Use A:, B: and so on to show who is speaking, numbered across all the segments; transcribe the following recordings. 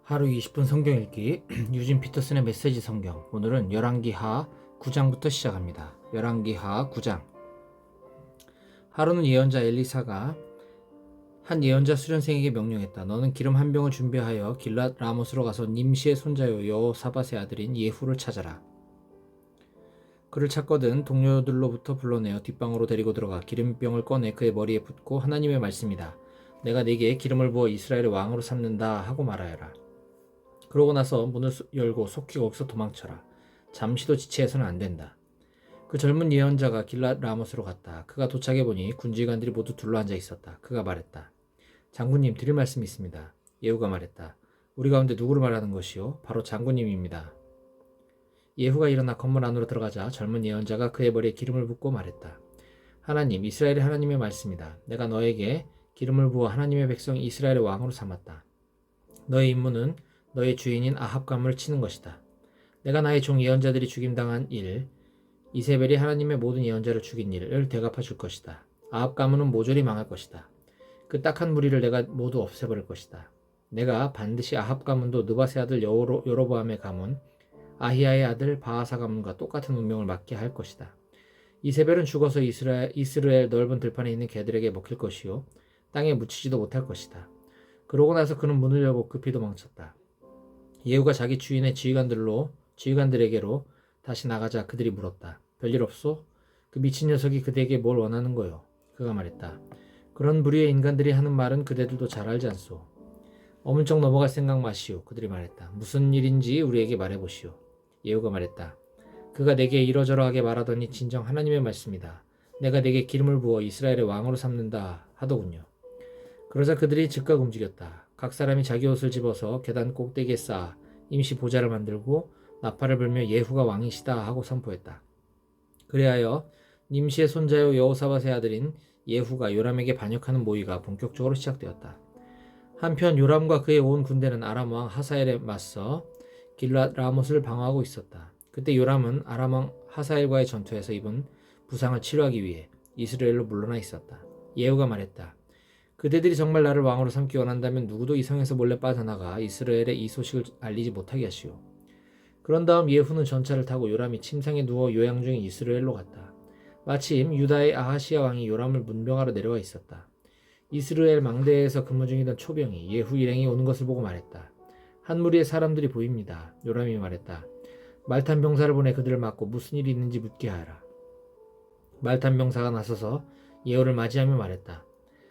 A: 하루 20분 성경 읽기 유진 피터슨의 메시지 성경. 오늘은 열왕기하 9장부터 시작합니다. 열왕기하 9장. 하루는 예언자 엘리사가 한 예언자 수련생에게 명령했다. 너는 기름 한 병을 준비하여 길랏 라못으로 가서 님시의 손자요 여호사밧의 아들인 예후를 찾아라. 그를 찾거든 동료들로부터 불러내어 뒷방으로 데리고 들어가 기름병을 꺼내 그의 머리에 붓고 하나님의 말씀이다. 내가 네게 기름을 부어 이스라엘의 왕으로 삼는다 하고 말하여라. 그러고 나서 문을 열고 속히 거기서 도망쳐라. 잠시도 지체해서는 안 된다. 그 젊은 예언자가 길랏 라못으로 갔다. 그가 도착해 보니 군지관들이 모두 둘러앉아 있었다. 그가 말했다. 장군님, 드릴 말씀이 있습니다. 예후가 말했다. 우리 가운데 누구를 말하는 것이요? 바로 장군님입니다. 예후가 일어나 건물 안으로 들어가자 젊은 예언자가 그의 머리에 기름을 붓고 말했다. 하나님, 이스라엘의 하나님의 말씀이다. 내가 너에게 기름을 부어 하나님의 백성 이스라엘의 왕으로 삼았다. 너의 임무는 너의 주인인 아합 가문을 치는 것이다. 내가 나의 종 예언자들이 죽임당한 일, 이세벨이 하나님의 모든 예언자를 죽인 일을 되갚아 줄 것이다. 아합 가문은 모조리 망할 것이다. 그 딱한 무리를 내가 모두 없애버릴 것이다. 내가 반드시 아합 가문도 느밧의 아들 여로보암의 가문, 아히야의 아들 바하사 가문과 똑같은 운명을 맞게 할 것이다. 이세벨은 죽어서 이스라엘 넓은 들판에 있는 개들에게 먹힐 것이요 땅에 묻히지도 못할 것이다. 그러고 나서 그는 문을 열고 급히 도망쳤다. 예후가 자기 주인의 지휘관들에게로 다시 나가자 그들이 물었다. 별일 없소? 그 미친 녀석이 그대에게 뭘 원하는 거요? 그가 말했다. 그런 부류의 인간들이 하는 말은 그대들도 잘 알지 않소. 어문쩍 넘어갈 생각 마시오. 그들이 말했다. 무슨 일인지 우리에게 말해보시오. 예후가 말했다. 그가 내게 이러저러하게 말하더니 진정 하나님의 말씀이다. 내가 내게 기름을 부어 이스라엘의 왕으로 삼는다 하더군요. 그러자 그들이 즉각 움직였다. 각 사람이 자기 옷을 집어서 계단 꼭대기에 쌓아 임시 보좌를 만들고 나팔을 불며 예후가 왕이시다 하고 선포했다. 그리하여 님시의 손자요 여호사밧의 아들인 예후가 요람에게 반역하는 모의가 본격적으로 시작되었다. 한편 요람과 그의 온 군대는 아람 왕 하사엘에 맞서 길랏 라못을 방어하고 있었다. 그때 요람은 아람 왕 하사엘과의 전투에서 입은 부상을 치료하기 위해 이스라엘로 물러나 있었다. 예후가 말했다. 그대들이 정말 나를 왕으로 삼기 원한다면 누구도 이 성에서 몰래 빠져나가 이스라엘에 이 소식을 알리지 못하게 하시오. 그런 다음 예후는 전차를 타고 요람이 침상에 누워 요양 중인 이스라엘로 갔다. 마침 유다의 아하시야 왕이 요람을 문병하러 내려와 있었다. 이스라엘 망대에서 근무 중이던 초병이 예후 일행이 오는 것을 보고 말했다. 한 무리의 사람들이 보입니다. 요람이 말했다. 말탄 병사를 보내 그들을 막고 무슨 일이 있는지 묻게 하라. 말탄 병사가 나서서 예후를 맞이하며 말했다.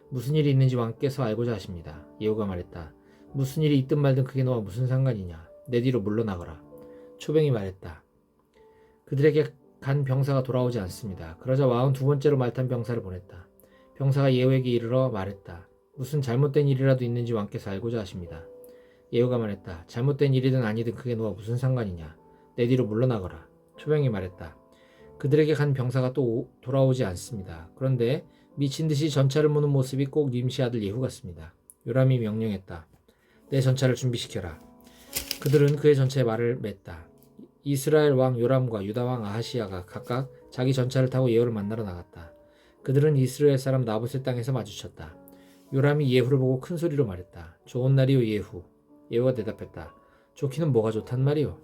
A: 무슨 일이 있는지 왕께서 알고자 하십니다. 예후가 말했다. 무슨 일이 있든 말든 그게 너와 무슨 상관이냐. 내 뒤로 물러나거라. 초병이 말했다. 그들에게 간 병사가 돌아오지 않습니다. 그러자 왕은 두 번째로 말탄 병사를 보냈다. 병사가 예후에게 이르러 말했다. 무슨 잘못된 일이라도 있는지 왕께서 알고자 하십니다. 예후가 말했다. 잘못된 일이든 아니든 그게 너와 무슨 상관이냐. 내 뒤로 물러나거라. 초병이 말했다. 그들에게 간 병사가 또 돌아오지 않습니다. 그런데 미친 듯이 전차를 모는 모습이 꼭 님시 아들 예후 같습니다. 요람이 명령했다. 내 전차를 준비시켜라. 그들은 그의 전차에 말을 맸다. 이스라엘 왕 요람과 유다 왕 아하시야가 각각 자기 전차를 타고 예후를 만나러 나갔다. 그들은 이스라엘 사람 나봇의 땅에서 마주쳤다. 요람이 예후를 보고 큰 소리로 말했다. 좋은 날이요 예후. 예후가 대답했다. 좋기는 뭐가 좋단 말이오.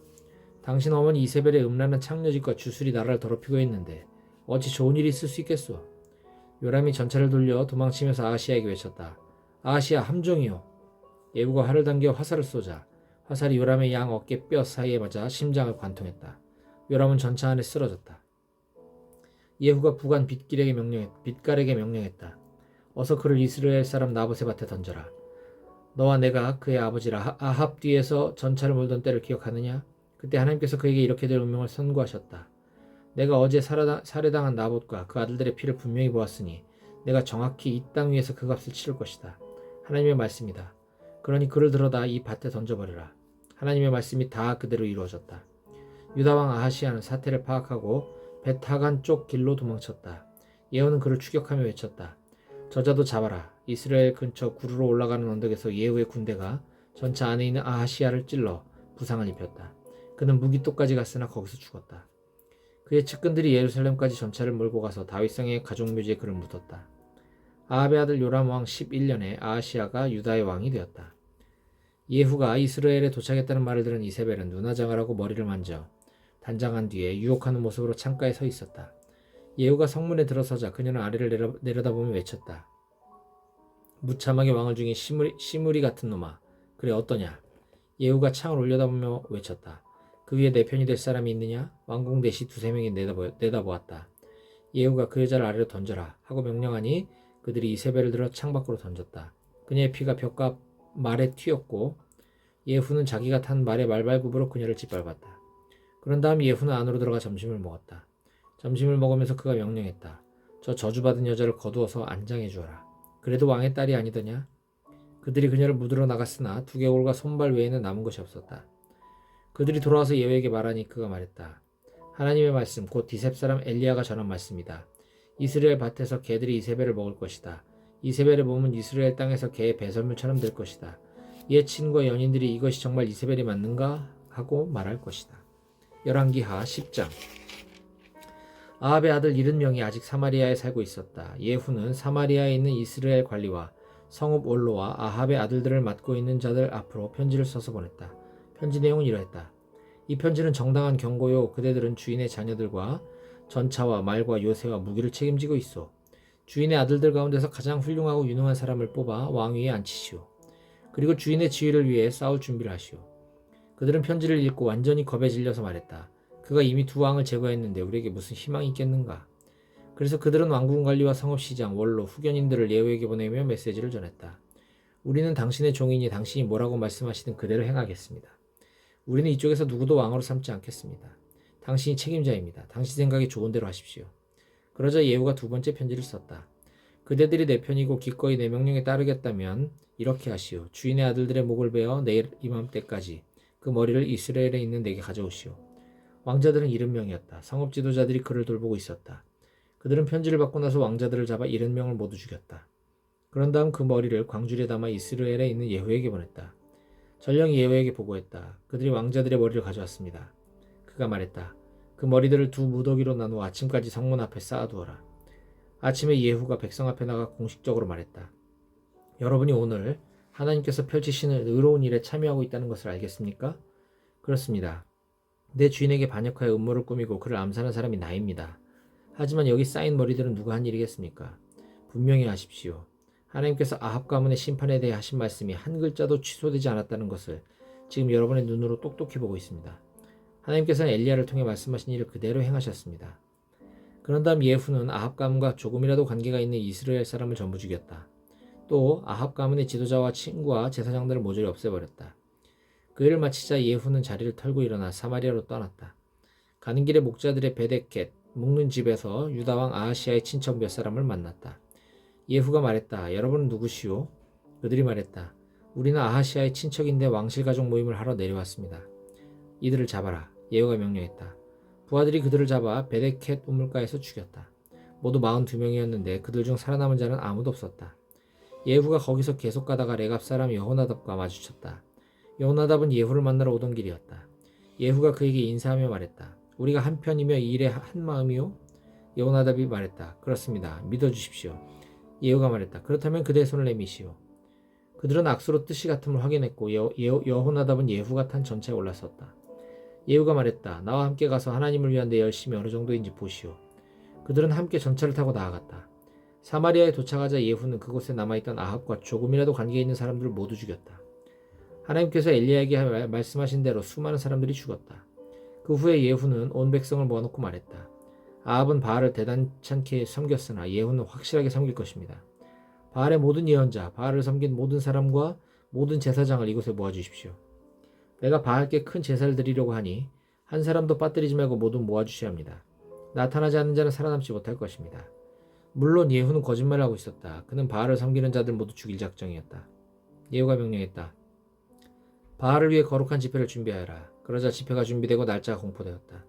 A: 당신 어머니 이세벨의 음란한 창녀짓과 주술이 나라를 더럽히고 있는데 어찌 좋은 일이 있을 수 있겠소. 요람이 전차를 돌려 도망치면서 아하시야에게 외쳤다. 아하시야 함정이요. 예후가 활을 당겨 화살을 쏘자 화살이 요람의 양 어깨 뼈 사이에 맞아 심장을 관통했다. 요람은 전차 안에 쓰러졌다. 예후가 부관 빗갈에게 명령했다. 어서 그를 이스라엘 사람 나봇의 밭에 던져라. 너와 내가 그의 아버지라 아합 뒤에서 전차를 몰던 때를 기억하느냐? 그때 하나님께서 그에게 이렇게 될 운명을 선고하셨다. 내가 어제 살해당한 나봇과 그 아들들의 피를 분명히 보았으니 내가 정확히 이 땅 위에서 그 값을 치를 것이다. 하나님의 말씀이다. 그러니 그를 들어다 이 밭에 던져버려라. 하나님의 말씀이 다 그대로 이루어졌다. 유다왕 아하시야는 사태를 파악하고 벳하간 쪽 길로 도망쳤다. 예후는 그를 추격하며 외쳤다. 저자도 잡아라. 이스라엘 근처 구르로 올라가는 언덕에서 예후의 군대가 전차 안에 있는 아하시야를 찔러 부상을 입혔다. 그는 무기토까지 갔으나 거기서 죽었다. 그의 측근들이 예루살렘까지 전차를 몰고 가서 다윗성의 가족묘지에 그를 묻었다. 아합의 아들 요람 왕 11년에 아하시야가 유다의 왕이 되었다. 예후가 이스라엘에 도착했다는 말을 들은 이세벨은 눈화장을 하고 머리를 만져 단장한 뒤에 유혹하는 모습으로 창가에 서 있었다. 예후가 성문에 들어서자 그녀는 아래를 내려다보며 외쳤다. 무참하게 왕을 죽인 시무리 같은 놈아, 그래 어떠냐? 예후가 창을 올려다보며 외쳤다. 그 위에 내 편이 될 사람이 있느냐? 왕궁 대시 두세 명이 내다보았다. 예후가 그 여자를 아래로 던져라 하고 명령하니 그들이 이세벨을 들어 창밖으로 던졌다. 그녀의 피가 벽과 말에 튀었고 예후는 자기가 탄 말의 말발굽으로 그녀를 짓밟았다. 그런 다음 예후는 안으로 들어가 점심을 먹었다. 점심을 먹으면서 그가 명령했다. 저 저주받은 여자를 거두어서 안장해 주어라. 그래도 왕의 딸이 아니더냐? 그들이 그녀를 묻으러 나갔으나 두개골과 손발 외에는 남은 것이 없었다. 그들이 돌아와서 예후에게 말하니 그가 말했다. 하나님의 말씀 곧 디셉 사람 엘리야가 전한 말씀이다. 이스라엘 밭에서 개들이 이세벨을 먹을 것이다. 이세벨의 몸은 이스라엘 땅에서 개의 배설물처럼 될 것이다. 이에 친구와 연인들이 이것이 정말 이세벨이 맞는가 하고 말할 것이다. 열왕기하 10장. 아합의 아들 70명이 아직 사마리아에 살고 있었다. 예후는 사마리아에 있는 이스라엘 관리와 성읍 원로와 아합의 아들들을 맡고 있는 자들 앞으로 편지를 써서 보냈다. 편지 내용은 이러했다. 이 편지는 정당한 경고요. 그대들은 주인의 자녀들과 전차와 말과 요새와 무기를 책임지고 있어. 주인의 아들들 가운데서 가장 훌륭하고 유능한 사람을 뽑아 왕위에 앉히시오. 그리고 주인의 지위를 위해 싸울 준비를 하시오. 그들은 편지를 읽고 완전히 겁에 질려서 말했다. 그가 이미 두 왕을 제거했는데 우리에게 무슨 희망이 있겠는가? 그래서 그들은 왕궁 관리와 성읍시장, 원로, 후견인들을 예후에게 보내며 메시지를 전했다. 우리는 당신의 종이니 당신이 뭐라고 말씀하시든 그대로 행하겠습니다. 우리는 이쪽에서 누구도 왕으로 삼지 않겠습니다. 당신이 책임자입니다. 당신 생각이 좋은 대로 하십시오. 그러자 예후가 두 번째 편지를 썼다. 그대들이 내 편이고 기꺼이 내 명령에 따르겠다면 이렇게 하시오. 주인의 아들들의 목을 베어 내일 이맘때까지 그 머리를 이스라엘에 있는 내게 가져오시오. 왕자들은 70명이었다. 성읍 지도자들이 그를 돌보고 있었다. 그들은 편지를 받고 나서 왕자들을 잡아 70명을 모두 죽였다. 그런 다음 그 머리를 광주리에 담아 이스라엘에 있는 예후에게 보냈다. 전령이 예후에게 보고했다. 그들이 왕자들의 머리를 가져왔습니다. 그가 말했다. 그 머리들을 두 무더기로 나누어 아침까지 성문 앞에 쌓아두어라. 아침에 예후가 백성 앞에 나가 공식적으로 말했다. 여러분이 오늘 하나님께서 펼치시는 의로운 일에 참여하고 있다는 것을 알겠습니까? 그렇습니다. 내 주인에게 반역하여 음모를 꾸미고 그를 암살한 사람이 나입니다. 하지만 여기 쌓인 머리들은 누가 한 일이겠습니까? 분명히 하십시오. 하나님께서 아합 가문의 심판에 대해 하신 말씀이 한 글자도 취소되지 않았다는 것을 지금 여러분의 눈으로 똑똑히 보고 있습니다. 하나님께서는 엘리야를 통해 말씀하신 일을 그대로 행하셨습니다. 그런 다음 예후는 아합 가문과 조금이라도 관계가 있는 이스라엘 사람을 전부 죽였다. 또 아합 가문의 지도자와 친구와 제사장들을 모조리 없애버렸다. 그 일을 마치자 예후는 자리를 털고 일어나 사마리아로 떠났다. 가는 길에 목자들의 베데켓, 묵는 집에서 유다왕 아하시아의 친척 몇 사람을 만났다. 예후가 말했다. 여러분은 누구시오? 그들이 말했다. 우리는 아하시아의 친척인데 왕실 가족 모임을 하러 내려왔습니다. 이들을 잡아라. 예후가 명령했다. 부하들이 그들을 잡아 베데켓 우물가에서 죽였다. 모두 42명이었는데 그들 중 살아남은 자는 아무도 없었다. 예후가 거기서 계속 가다가 레갑 사람 여호나답과 마주쳤다. 여호나답은 예후를 만나러 오던 길이었다. 예후가 그에게 인사하며 말했다. 우리가 한편이며 이 일에 한 마음이요? 여호나답이 말했다. 그렇습니다. 믿어주십시오. 예후가 말했다. 그렇다면 그대의 손을 내미시오. 그들은 악수로 뜻이 같음을 확인했고 여호나답은 예후가 탄 전차에 올라섰다. 예후가 말했다. 나와 함께 가서 하나님을 위한 내 열심이 어느 정도인지 보시오. 그들은 함께 전차를 타고 나아갔다. 사마리아에 도착하자 예후는 그곳에 남아있던 아합과 조금이라도 관계 있는 사람들을 모두 죽였다. 하나님께서 엘리야에게 말씀하신 대로 수많은 사람들이 죽었다. 그 후에 예후는 온 백성을 모아놓고 말했다. 아합은 바알을 대단찮게 섬겼으나 예후는 확실하게 섬길 것입니다. 바알의 모든 예언자, 바알을 섬긴 모든 사람과 모든 제사장을 이곳에 모아주십시오. 내가 바알께 큰 제사를 드리려고 하니 한 사람도 빠뜨리지 말고 모두 모아주셔야 합니다. 나타나지 않는 자는 살아남지 못할 것입니다. 물론 예후는 거짓말을 하고 있었다. 그는 바알을 섬기는 자들 모두 죽일 작정이었다. 예후가 명령했다. 바알을 위해 거룩한 집회를 준비하여라. 그러자 집회가 준비되고 날짜가 공포되었다.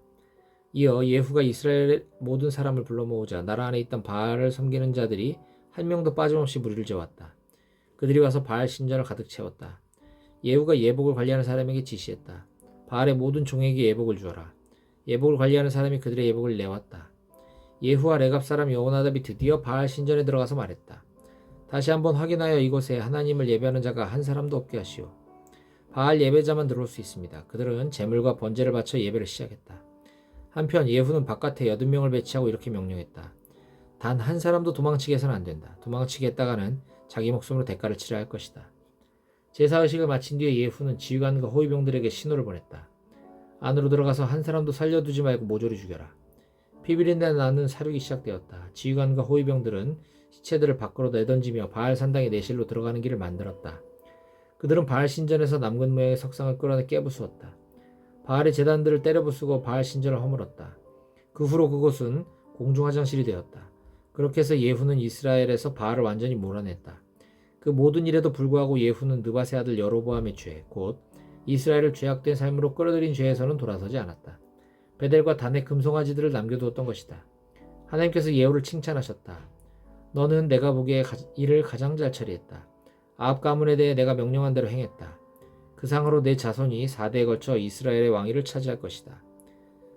A: 이어 예후가 이스라엘 모든 사람을 불러 모으자 나라 안에 있던 바알을 섬기는 자들이 한 명도 빠짐없이 무리를 재웠다. 그들이 와서 바알 신전을 가득 채웠다. 예후가 예복을 관리하는 사람에게 지시했다. 바알의 모든 종에게 예복을 주어라. 예복을 관리하는 사람이 그들의 예복을 내왔다. 예후와 레갑 사람 여호나답이 드디어 바알 신전에 들어가서 말했다. 다시 한번 확인하여 이곳에 하나님을 예배하는 자가 한 사람도 없게 하시오. 바알 예배자만 들어올 수 있습니다. 그들은 제물과 번제를 바쳐 예배를 시작했다. 한편 예후는 바깥에 80명을 배치하고 이렇게 명령했다. 단 한 사람도 도망치게 해서는 안 된다. 도망치게 했다가는 자기 목숨으로 대가를 치러야 할 것이다. 제사의식을 마친 뒤에 예후는 지휘관과 호위병들에게 신호를 보냈다. 안으로 들어가서 한 사람도 살려두지 말고 모조리 죽여라. 피비린내 나는 사륙이 시작되었다. 지휘관과 호위병들은 시체들을 밖으로 내던지며 바알 산당의 내실로 들어가는 길을 만들었다. 그들은 바알 신전에서 남근 모양의 석상을 끌어내 깨부수었다. 바알의 제단들을 때려부수고 바알 신전을 허물었다. 그 후로 그곳은 공중화장실이 되었다. 그렇게 해서 예후는 이스라엘에서 바알을 완전히 몰아냈다. 그 모든 일에도 불구하고 예후는 느밧의 아들 여로보암의 죄, 곧 이스라엘을 죄악된 삶으로 끌어들인 죄에서는 돌아서지 않았다. 베델과 단의 금송아지들을 남겨두었던 것이다. 하나님께서 예후를 칭찬하셨다. 너는 내가 보기에 일을 가장 잘 처리했다. 아합 가문에 대해 내가 명령한 대로 행했다. 그 상으로 내 자손이 4대에 걸쳐 이스라엘의 왕위를 차지할 것이다.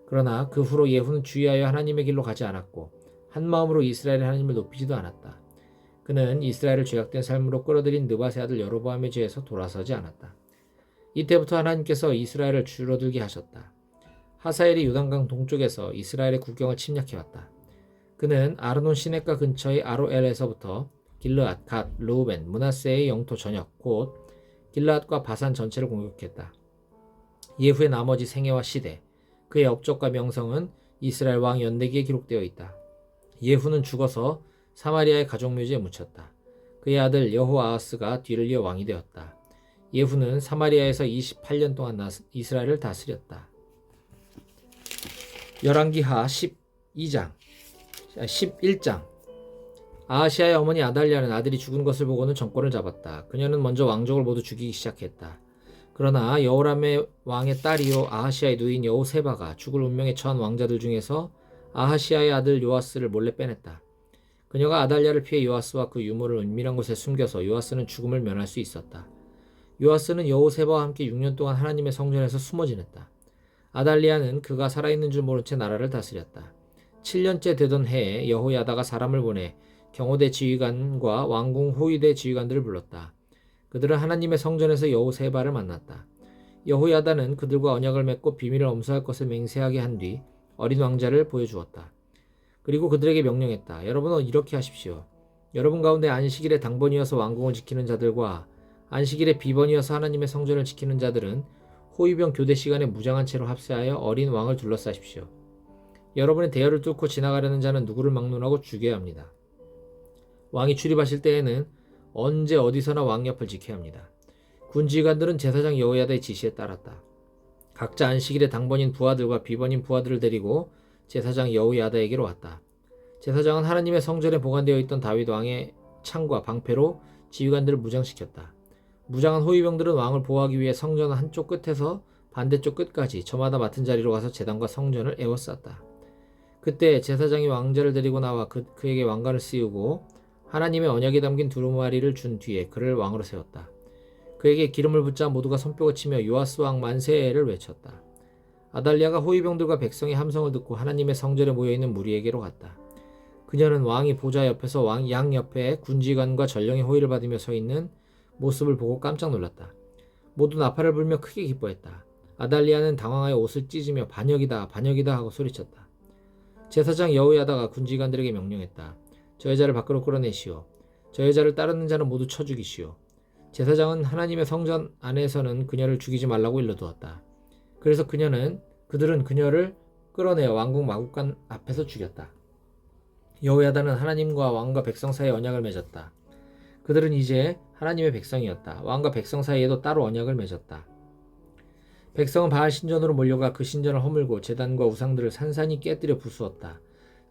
A: 그러나 그 후로 예후는 주의하여 하나님의 길로 가지 않았고 한 마음으로 이스라엘의 하나님을 높이지도 않았다. 그는 이스라엘을 죄악된 삶으로 끌어들인 느밧의 아들 여로보암의 죄에서 돌아서지 않았다. 이때부터 하나님께서 이스라엘을 줄어들게 하셨다. 하사엘이 요단강 동쪽에서 이스라엘의 국경을 침략해왔다. 그는 아르논 시냇가 근처의 아로엘에서부터 길르앗, 갓, 르우벤, 므낫세의 영토 전역, 곧 길르앗과 바산 전체를 공격했다. 예후의 나머지 생애와 시대, 그의 업적과 명성은 이스라엘 왕 연대기에 기록되어 있다. 예후는 죽어서 사마리아의 가족묘지에 묻혔다. 그의 아들 여호아하스가 뒤를 이어 왕이 되었다. 예후는 사마리아에서 28년 동안 이스라엘을 다스렸다. 열왕기하 11장 아하시아의 어머니 아달랴는 아들이 죽은 것을 보고는 정권을 잡았다. 그녀는 먼저 왕족을 모두 죽이기 시작했다. 그러나 여호람의 왕의 딸이요 아하시아의 누인 여호세바가 죽을 운명에 처한 왕자들 중에서 아하시아의 아들 요아스를 몰래 빼냈다. 그녀가 아달랴를 피해 요아스와 그 유물을 은밀한 곳에 숨겨서 요아스는 죽음을 면할 수 있었다. 요아스는 여호세바와 함께 6년 동안 하나님의 성전에서 숨어 지냈다. 아달랴는 그가 살아있는 줄 모른 채 나라를 다스렸다. 7년째 되던 해에 여호야다가 사람을 보내 경호대 지휘관과 왕궁 호위대 지휘관들을 불렀다. 그들은 하나님의 성전에서 여호세바를 만났다. 여호야다는 그들과 언약을 맺고 비밀을 엄수할 것을 맹세하게 한 뒤 어린 왕자를 보여주었다. 그리고 그들에게 명령했다. 여러분은 이렇게 하십시오. 여러분 가운데 안식일에 당번이어서 왕궁을 지키는 자들과 안식일에 비번이어서 하나님의 성전을 지키는 자들은 호위병 교대 시간에 무장한 채로 합세하여 어린 왕을 둘러싸십시오. 여러분의 대열을 뚫고 지나가려는 자는 누구를 막론하고 죽여야 합니다. 왕이 출입하실 때에는 언제 어디서나 왕 옆을 지켜야 합니다. 군지휘관들은 제사장 여호야다의 지시에 따랐다. 각자 안식일에 당번인 부하들과 비번인 부하들을 데리고 제사장 여호야다에게로 왔다. 제사장은 하나님의 성전에 보관되어 있던 다윗 왕의 창과 방패로 지휘관들을 무장시켰다. 무장한 호위병들은 왕을 보호하기 위해 성전 한쪽 끝에서 반대쪽 끝까지 저마다 맡은 자리로 가서 제단과 성전을 에워쌌다. 그때 제사장이 왕자를 데리고 나와 그에게 왕관을 씌우고 하나님의 언약이 담긴 두루마리를 준 뒤에 그를 왕으로 세웠다. 그에게 기름을 붓자 모두가 손뼉을 치며 요아스 왕 만세를 외쳤다. 아달랴가 호위병들과 백성의 함성을 듣고 하나님의 성전에 모여있는 무리에게로 갔다. 그녀는 왕이 보좌 옆에서 왕 양 옆에 군지관과 전령의 호위를 받으며 서 있는 모습을 보고 깜짝 놀랐다. 모두 나팔을 불며 크게 기뻐했다. 아달리아는 당황하여 옷을 찢으며 반역이다 반역이다 하고 소리쳤다. 제사장 여호야다가 군지관들에게 명령했다. 저 여자를 밖으로 끌어내시오. 저 여자를 따르는 자는 모두 쳐 죽이시오. 제사장은 하나님의 성전 안에서는 그녀를 죽이지 말라고 일러두었다. 그래서 그들은 그녀를 끌어내어 왕궁 마구간 앞에서 죽였다. 여호야다는 하나님과 왕과 백성 사이에 언약을 맺었다. 그들은 이제 하나님의 백성이었다. 왕과 백성 사이에도 따로 언약을 맺었다. 백성은 바알 신전으로 몰려가 그 신전을 허물고 제단과 우상들을 산산이 깨뜨려 부수었다.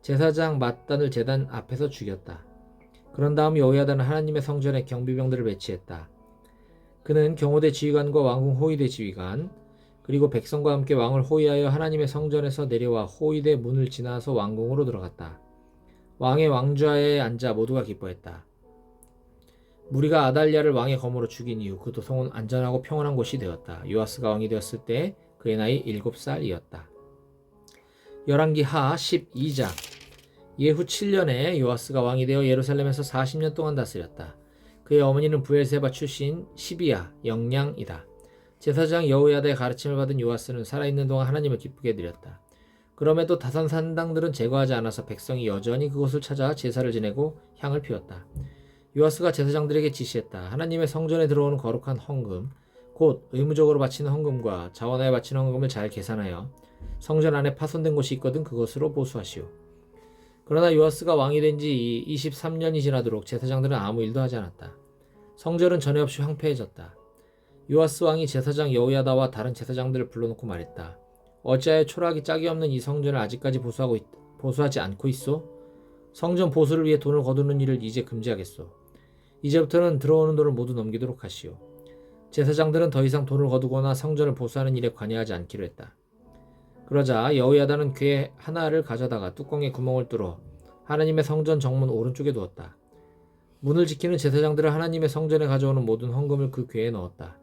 A: 제사장 맏단을 제단 앞에서 죽였다. 그런 다음 여호야다는 하나님의 성전에 경비병들을 배치했다. 그는 경호대 지휘관과 왕궁 호위대 지휘관 그리고 백성과 함께 왕을 호위하여 하나님의 성전에서 내려와 호위대 문을 지나서 왕궁으로 들어갔다. 왕의 왕좌에 앉아 모두가 기뻐했다. 무리가 아달랴를 왕의 검으로 죽인 이후 그 도성은 안전하고 평온한 곳이 되었다. 요아스가 왕이 되었을 때 그의 나이 7살이었다. 열왕기하 12장 예후 7년에 요아스가 왕이 되어 예루살렘에서 40년 동안 다스렸다. 그의 어머니는 부엘세바 출신 시비야 영양이다. 제사장 여호야다의 가르침을 받은 요아스는 살아있는 동안 하나님을 기쁘게 드렸다. 그럼에도 다산 산당들은 제거하지 않아서 백성이 여전히 그곳을 찾아 제사를 지내고 향을 피웠다. 요아스가 제사장들에게 지시했다. 하나님의 성전에 들어오는 거룩한 헌금, 곧 의무적으로 바치는 헌금과 자원하여 바치는 헌금을 잘 계산하여 성전 안에 파손된 곳이 있거든 그것으로 보수하시오. 그러나 요아스가 왕이 된 지 23년이 지나도록 제사장들은 아무 일도 하지 않았다. 성전은 전에 없이 황폐해졌다. 요아스 왕이 제사장 여호야다와 다른 제사장들을 불러놓고 말했다. 어찌하여 초라하기 짝이 없는 이 성전을 아직까지 보수하지 않고 있소? 성전 보수를 위해 돈을 거두는 일을 이제 금지하겠소. 이제부터는 들어오는 돈을 모두 넘기도록 하시오. 제사장들은 더 이상 돈을 거두거나 성전을 보수하는 일에 관여하지 않기로 했다. 그러자 여호야다는 괴 하나를 가져다가 뚜껑에 구멍을 뚫어 하나님의 성전 정문 오른쪽에 두었다. 문을 지키는 제사장들은 하나님의 성전에 가져오는 모든 헌금을 그 괴에 넣었다.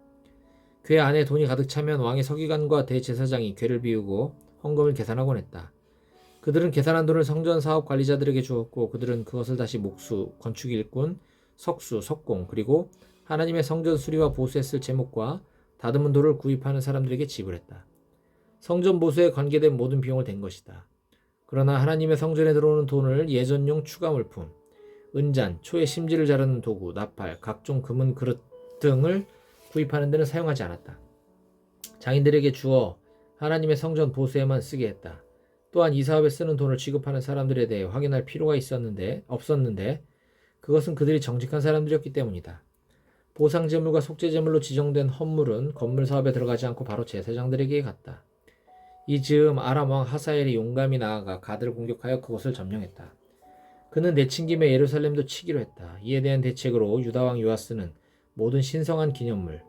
A: 괴 안에 돈이 가득 차면 왕의 서기관과 대제사장이 괴를 비우고 헌금을 계산하곤 했다. 그들은 계산한 돈을 성전 사업 관리자들에게 주었고 그들은 그것을 다시 목수, 건축 일꾼, 석수, 석공 그리고 하나님의 성전 수리와 보수에 쓸 제목과 다듬은 돌을 구입하는 사람들에게 지불했다. 성전 보수에 관계된 모든 비용을 댄 것이다. 그러나 하나님의 성전에 들어오는 돈을 예전용 추가 물품, 은잔, 초의 심지를 자르는 도구, 나팔, 각종 금은 그릇 등을 구입하는 데는 사용하지 않았다. 장인들에게 주어 하나님의 성전 보수에만 쓰게 했다. 또한 이 사업에 쓰는 돈을 취급하는 사람들에 대해 확인할 필요가 없었는데 그것은 그들이 정직한 사람들이었기 때문이다. 보상제물과 속죄제물로 지정된 헌물은 건물 사업에 들어가지 않고 바로 제사장들에게 갔다. 이 즈음 아람 왕 하사엘이 용감히 나아가 가드를 공격하여 그곳을 점령했다. 그는 내친 김에 예루살렘도 치기로 했다. 이에 대한 대책으로 유다 왕 요아스는 모든 신성한 기념물,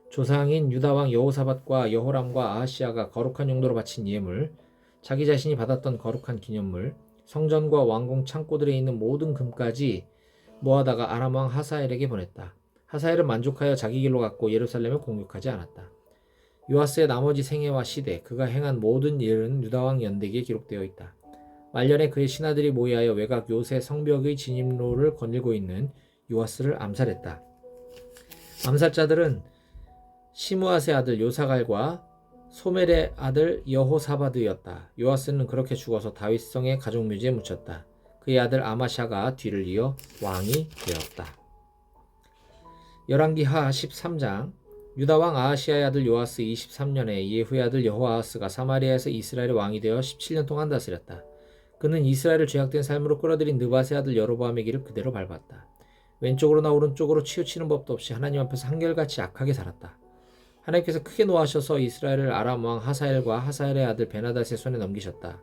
A: 조상인 유다 왕 여호사밧과 여호람과 아하시아가 거룩한 용도로 바친 예물, 자기 자신이 받았던 거룩한 기념물, 성전과 왕궁 창고들에 있는 모든 금까지 모아다가 아람 왕 하사엘에게 보냈다. 하사엘은 만족하여 자기 길로 갔고 예루살렘을 공격하지 않았다. 요아스의 나머지 생애와 시대, 그가 행한 모든 일은 유다 왕 연대기에 기록되어 있다. 말년에 그의 신하들이 모의하여 외곽 요새 성벽의 진입로를 거닐고 있는 요아스를 암살했다. 암살자들은 시므앗의 아들 요사갈과 소멜의 아들 여호사바드였다. 요아스는 그렇게 죽어서 다윗성의 가족묘지에 묻혔다. 그의 아들 아마샤가 뒤를 이어 왕이 되었다. 열왕기하 13장. 유다 왕 아하시아의 아들 요아스 23년에 예후의 아들 여호아하스가 사마리아에서 이스라엘의 왕이 되어 17년 동안 다스렸다. 그는 이스라엘을 죄악된 삶으로 끌어들인 느밧의 아들 여로보암의 길을 그대로 밟았다. 왼쪽으로나 오른쪽으로 치우치는 법도 없이 하나님 앞에서 한결같이 악하게 살았다. 하나님께서 크게 노하셔서 이스라엘을 아람 왕 하사엘과 하사엘의 아들 베나닷의 손에 넘기셨다.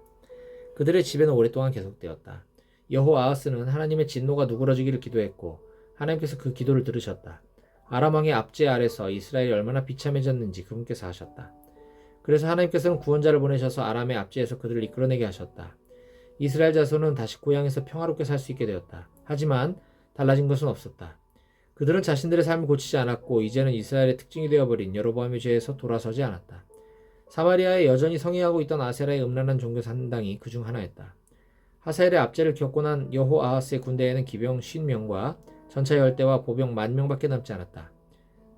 A: 그들의 지배는 오랫동안 계속되었다. 여호아하스는 하나님의 진노가 누그러지기를 기도했고 하나님께서 그 기도를 들으셨다. 아람 왕의 압제 아래서 이스라엘이 얼마나 비참해졌는지 그분께서 아셨다. 그래서 하나님께서는 구원자를 보내셔서 아람의 압제에서 그들을 이끌어내게 하셨다. 이스라엘 자손은 다시 고향에서 평화롭게 살 수 있게 되었다. 하지만 달라진 것은 없었다. 그들은 자신들의 삶을 고치지 않았고 이제는 이스라엘의 특징이 되어버린 여로보암의 죄에서 돌아서지 않았다. 사마리아에 여전히 성행하고 있던 아세라의 음란한 종교 산당이 그중 하나였다. 하사엘의 압제를 겪고 난 여호아하스의 군대에는 기병 50명과 전차 열대와 보병 10,000명밖에 남지 않았다.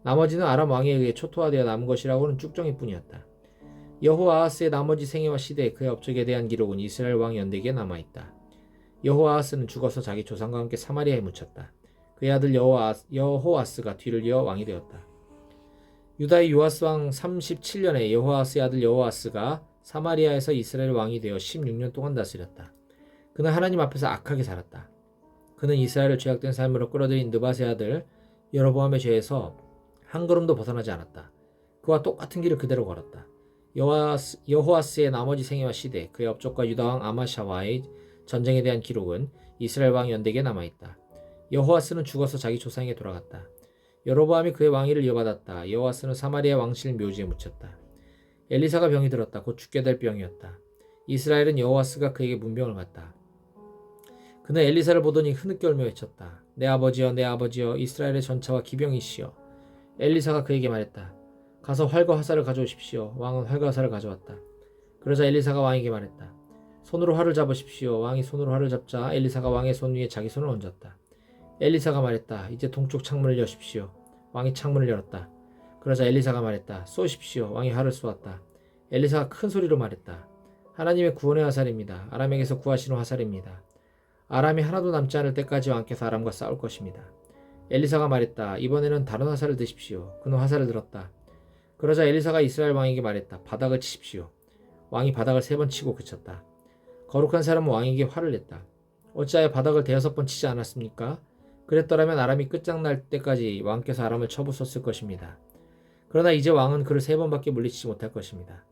A: 나머지는 아람 왕에 의해 초토화되어 남은 것이라고는 쭉정이뿐이었다. 여호아하스의 나머지 생애와 시대, 그의 업적에 대한 기록은 이스라엘 왕 연대기에 남아있다. 여호아하스는 죽어서 자기 조상과 함께 사마리아에 묻혔다. 그의 아들 여호아스가 뒤를 이어 왕이 되었다. 유다의 요아스 왕 37년에 여호아스의 아들 여호아스가 사마리아에서 이스라엘 왕이 되어 16년 동안 다스렸다. 그는 하나님 앞에서 악하게 살았다. 그는 이스라엘을 죄악된 삶으로 끌어들인 느밧의 아들 여로보암의 죄에서 한 걸음도 벗어나지 않았다. 그와 똑같은 길을 그대로 걸었다. 여호아스의 나머지 생애와 시대, 그의 업적과 유다왕 아마샤와의 전쟁에 대한 기록은 이스라엘 왕 연대기에 남아있다. 여호아스는 죽어서 자기 조상에게 돌아갔다. 여로보암이 그의 왕위를 이어받았다. 여호아스는 사마리아 왕실 묘지에 묻혔다. 엘리사가 병이 들었다. 곧 죽게 될 병이었다. 이스라엘은 여호아스가 그에게 문병을 갔다. 그는 엘리사를 보더니 흐느껴 외쳤다. 내 아버지여, 내 아버지여, 이스라엘의 전차와 기병이시여. 엘리사가 그에게 말했다. 가서 활과 화살을 가져오십시오. 왕은 활과 화살을 가져왔다. 그러자 엘리사가 왕에게 말했다. 손으로 활을 잡으십시오. 왕이 손으로 활을 잡자 엘리사가 왕의 손 위에 자기 손을 얹었다. 엘리사가 말했다. 이제 동쪽 창문을 여십시오. 왕이 창문을 열었다. 그러자 엘리사가 말했다. 쏘십시오. 왕이 활을 쏘았다. 엘리사가 큰 소리로 말했다. 하나님의 구원의 화살입니다. 아람에게서 구하시는 화살입니다. 아람이 하나도 남지 않을 때까지 왕께서 아람과 싸울 것입니다. 엘리사가 말했다. 이번에는 다른 화살을 드십시오. 그는 화살을 들었다. 그러자 엘리사가 이스라엘 왕에게 말했다. 바닥을 치십시오. 왕이 바닥을 3번 치고 그쳤다. 거룩한 사람은 왕에게 화를 냈다. 어찌하여 바닥을 6번 치지 않았습니까? 그랬더라면 아람이 끝장날 때까지 왕께서 아람을 쳐부쉈을 것입니다. 그러나 이제 왕은 그를 3번밖에 물리치지 못할 것입니다.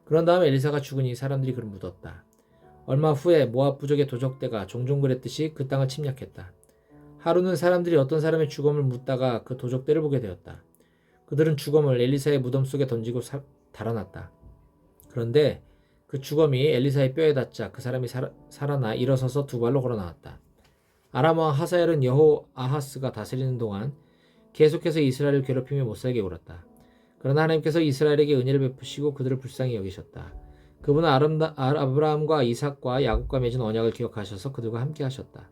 A: 그런 다음 엘리사가 죽으니 사람들이 그를 묻었다. 얼마 후에 모압 부족의 도적대가 종종 그랬듯이 그 땅을 침략했다. 하루는 사람들이 어떤 사람의 죽음을 묻다가 그 도적대를 보게 되었다. 그들은 죽음을 엘리사의 무덤 속에 던지고 달아났다. 그런데 그 주검이 엘리사의 뼈에 닿자 그 사람이 살아나 일어서서 2발로 걸어 나왔다. 아람 왕 하사엘은 여호아하스가 다스리는 동안 계속해서 이스라엘을 괴롭히며 못살게 굴었다. 그러나 하나님께서 이스라엘에게 은혜를 베푸시고 그들을 불쌍히 여기셨다. 그분은 아브라함과 이삭과 야곱과 맺은 언약을 기억하셔서 그들과 함께 하셨다.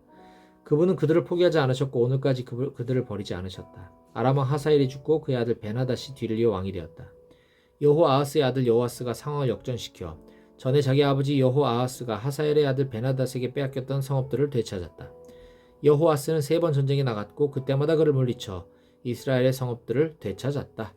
A: 그분은 그들을 포기하지 않으셨고 오늘까지 그들을 버리지 않으셨다. 아람 왕 하사엘이 죽고 그의 아들 베나다시 뒤를 이어 왕이 되었다. 여호아하스의 아들 여호아스가 상황을 역전시켜 전에 자기 아버지 여호아하스가 하사엘의 아들 베나닷에게 빼앗겼던 성읍들을 되찾았다. 여호아스는 3번 전쟁에 나갔고 그때마다 그를 물리쳐 이스라엘의 성읍들을 되찾았다.